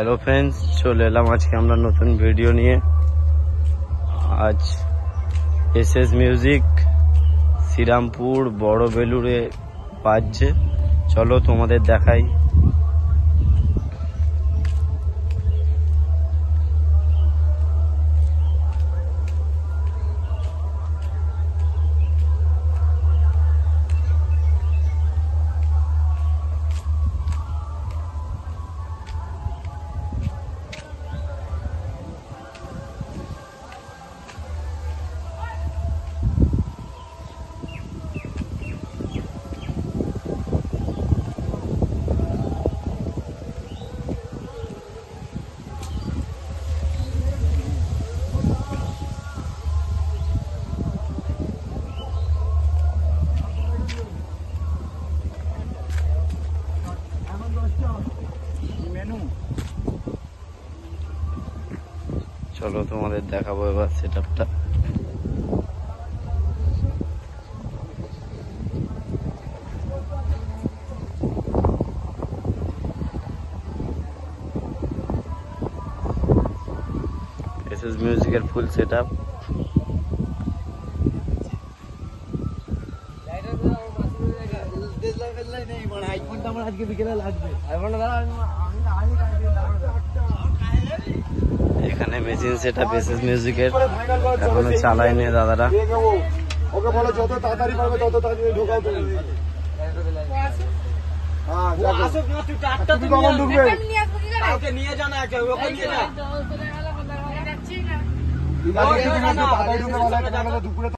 Hello friends, চলে এলাম আজকে আমরা নতুন ভিডিও নিয়ে। আজ এসএস মিউজিক শ্রীরামপুর বড় বেলুড়ে বাজছে, চলো তোমাদের দেখাই। চলো তোমাদের দেখাবো এবার সেটআপটা। এসএস মিউজিকের ফুল সেটআপ। এখানে মেশিন সেটআপ এসএস মিউজিকের, এখনো চালায়নি দাদারা। ওকে বলো যত তাড়াতাড়ি পারবে তত তাড়াতাড়ি ঢোকাও তুমি। হ্যাঁ আসো না, তুই টাটটা তুমি কখন ঢুকবে? ওকে নিয়ে যা না, ওকে নিয়ে যা। ঠিক আছে, তুমি তাড়াতাড়ি ঢুকে বলা, দুপুরে